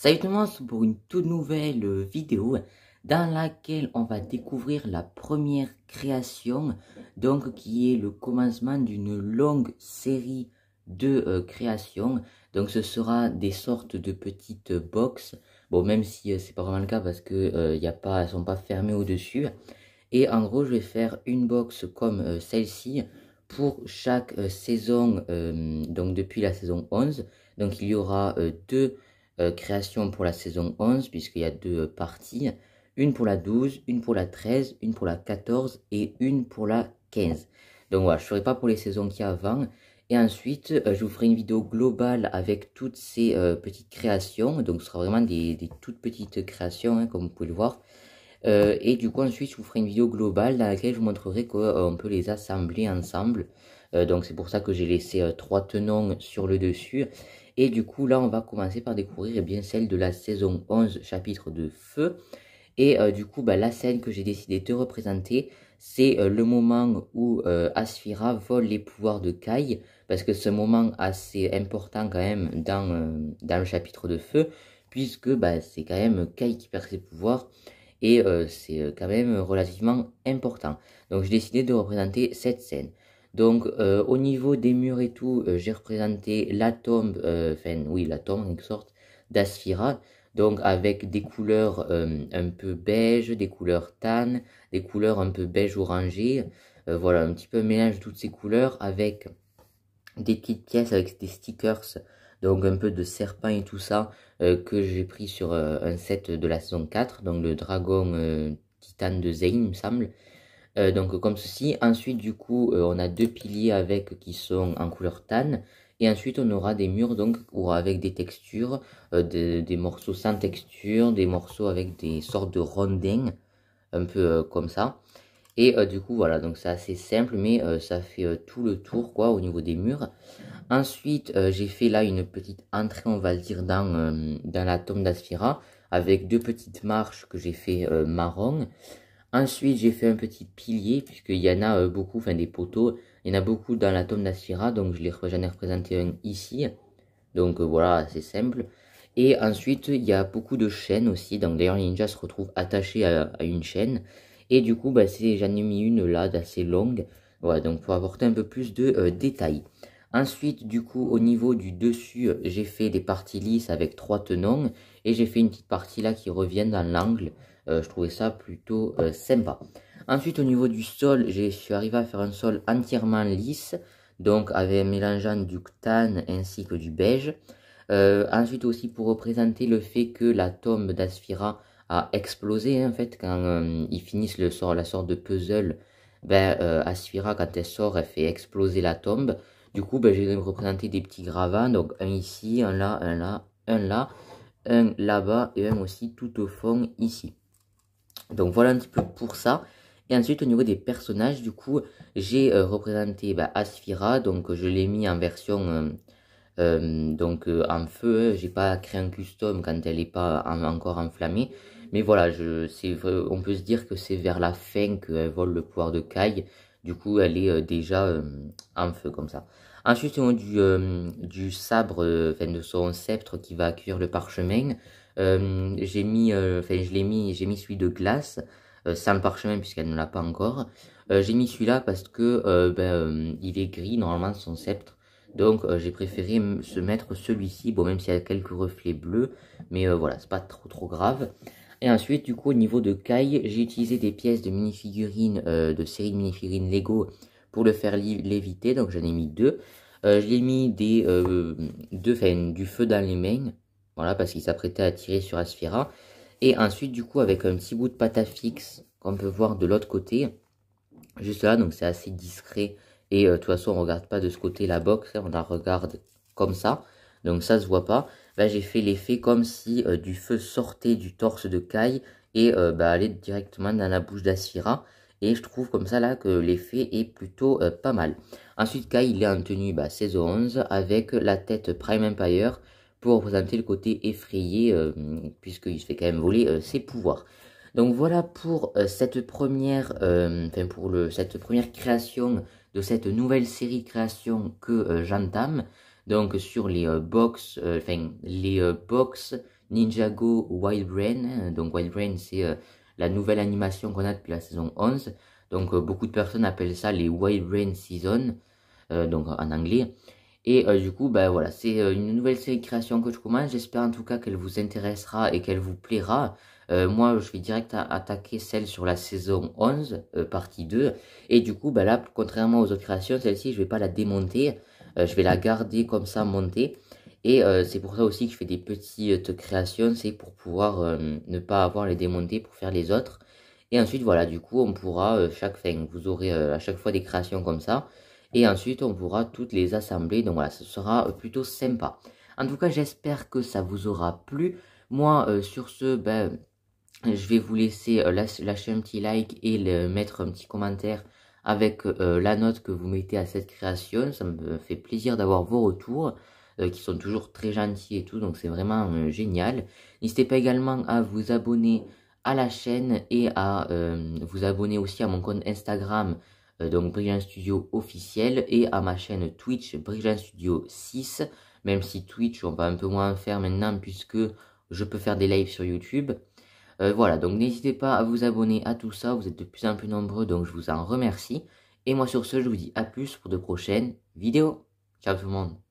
Salut tout le monde, c'est pour une toute nouvelle vidéo dans laquelle on va découvrir la première création, donc qui est le commencement d'une longue série de créations. Donc ce sera des sortes de petites box, bon même si c'est pas vraiment le cas parce que elles sont pas fermées au-dessus. Et en gros je vais faire une box comme celle-ci pour chaque saison, donc depuis la saison 11. Donc il y aura deux création pour la saison 11, puisqu'il y a deux parties. Une pour la 12, une pour la 13, une pour la 14 et une pour la 15. Donc voilà, je ne ferai pas pour les saisons qui avant. Et ensuite, je vous ferai une vidéo globale avec toutes ces petites créations. Donc ce sera vraiment des toutes petites créations, hein, comme vous pouvez le voir. Et du coup, ensuite, je vous ferai une vidéo globale dans laquelle je vous montrerai qu'on peut les assembler ensemble. Donc c'est pour ça que j'ai laissé 3 tenons sur le dessus. Et du coup, là, on va commencer par découvrir bien celle de la saison 11, chapitre de Feu. Et du coup, la scène que j'ai décidé de représenter, c'est le moment où Asphira vole les pouvoirs de Kai. Parce que c'est un moment assez important quand même dans le chapitre de Feu. Puisque c'est quand même Kai qui perd ses pouvoirs. Et c'est quand même relativement important. Donc j'ai décidé de représenter cette scène. Donc au niveau des murs et tout, j'ai représenté la tombe, la tombe en quelque sorte, d'Asphira. Donc avec des couleurs un peu beige, des couleurs tan, des couleurs un peu beige orangé. Voilà, un petit peu un mélange de toutes ces couleurs avec des petites pièces avec des stickers, donc un peu de serpent et tout ça, que j'ai pris sur un set de la saison 4, donc le dragon titane de Zayn, il me semble. Donc comme ceci. Ensuite du coup on a deux piliers qui sont en couleur tan. Et ensuite on aura des murs donc avec des textures, des morceaux sans texture, des morceaux avec des sortes de rondins, un peu comme ça. Et du coup voilà, donc c'est assez simple mais ça fait tout le tour quoi au niveau des murs. Ensuite j'ai fait là une petite entrée on va le dire dans la tombe d'Asphira avec deux petites marches que j'ai fait marron. Ensuite, j'ai fait un petit pilier, puisqu'il y en a beaucoup, enfin des poteaux, il y en a beaucoup dans la tombe d'Asphira, donc j'en ai représenté un ici. Donc voilà, c'est simple. Et ensuite, il y a beaucoup de chaînes aussi, donc d'ailleurs Ninja se retrouve attaché à une chaîne. Et du coup, j'en ai mis une là, d'assez longue, voilà, donc pour apporter un peu plus de détails. Ensuite, du coup, au niveau du dessus, j'ai fait des parties lisses avec 3 tenons. Et j'ai fait une petite partie là qui revient dans l'angle. Je trouvais ça plutôt sympa. Ensuite, au niveau du sol, je suis arrivé à faire un sol entièrement lisse. Donc, avec mélangeant du tan ainsi que du beige. Ensuite aussi pour représenter le fait que la tombe d'Asphira a explosé, hein, en fait, quand ils finissent la sorte de puzzle. Asphira, quand elle sort, elle fait exploser la tombe. Du coup, j'ai représenté des petits gravats, donc un ici, un là, un là, un là, un là-bas et un aussi tout au fond ici. Donc voilà un petit peu pour ça. Et ensuite au niveau des personnages, du coup, j'ai représenté Asphira, donc je l'ai mis en version en feu. J'ai pas créé un custom quand elle n'est pas encore enflammée. Mais voilà, on peut se dire que c'est vers la fin qu'elle vole le pouvoir de Kai. Du coup, elle est déjà en feu comme ça. Ensuite, au niveau du sabre, de son sceptre qui va accueillir le parchemin, j'ai mis celui de glace, sans le parchemin puisqu'elle ne l'a pas encore. J'ai mis celui-là parce que il est gris normalement son sceptre. Donc j'ai préféré se mettre celui-ci, bon même s'il y a quelques reflets bleus, mais voilà, c'est pas trop grave. Et ensuite du coup au niveau de Kai, j'ai utilisé des pièces de minifigurines, de série de minifigurines Lego pour le faire léviter, donc j'en ai mis deux. J'ai mis du feu dans les mains, voilà, parce qu'il s'apprêtait à tirer sur Asphira. Et ensuite du coup avec un petit bout de pâte à fixe qu'on peut voir de l'autre côté, juste là, donc c'est assez discret. Et de toute façon, on regarde pas de ce côté la box, hein, on la regarde comme ça. Donc ça se voit pas. J'ai fait l'effet comme si du feu sortait du torse de Kai et allait directement dans la bouche d'Asphira. Et je trouve comme ça là que l'effet est plutôt pas mal. Ensuite, Kai il est en tenue saison 11 avec la tête Prime Empire pour représenter le côté effrayé puisqu'il se fait quand même voler ses pouvoirs. Donc voilà pour cette première création de cette nouvelle série de créations que j'entame. donc sur les box, les box Ninjago Wild Brain, hein. Donc Wild Brain c'est la nouvelle animation qu'on a depuis la saison 11, donc beaucoup de personnes appellent ça les Wild Brain Season, donc en anglais. Et du coup, bah voilà, c'est une nouvelle série de création que je commence. J'espère en tout cas qu'elle vous intéressera et qu'elle vous plaira. Moi, je vais direct attaquer celle sur la saison 11, partie 2. Et du coup, bah là, contrairement aux autres créations, celle-ci, je vais pas la démonter. Je vais la garder comme ça, montée. Et c'est pour ça aussi que je fais des petites créations. C'est pour pouvoir ne pas avoir les démonter pour faire les autres. Et ensuite, voilà, du coup, on pourra, vous aurez à chaque fois des créations comme ça. Et ensuite, on pourra toutes les assembler. Donc voilà, ce sera plutôt sympa. En tout cas, j'espère que ça vous aura plu. Moi, sur ce, ben, je vais vous laisser lâcher un petit like et mettre un petit commentaire avec la note que vous mettez à cette création. Ça me fait plaisir d'avoir vos retours qui sont toujours très gentils et tout. Donc c'est vraiment génial. N'hésitez pas également à vous abonner à la chaîne et à vous abonner aussi à mon compte Instagram, donc Brilliant Studio officiel, et à ma chaîne Twitch Brilliant Studio 6, même si Twitch on va un peu moins en faire maintenant puisque je peux faire des lives sur YouTube. Voilà, donc n'hésitez pas à vous abonner à tout ça, vous êtes de plus en plus nombreux, donc je vous en remercie. Et moi sur ce, je vous dis à plus pour de prochaines vidéos. Ciao tout le monde.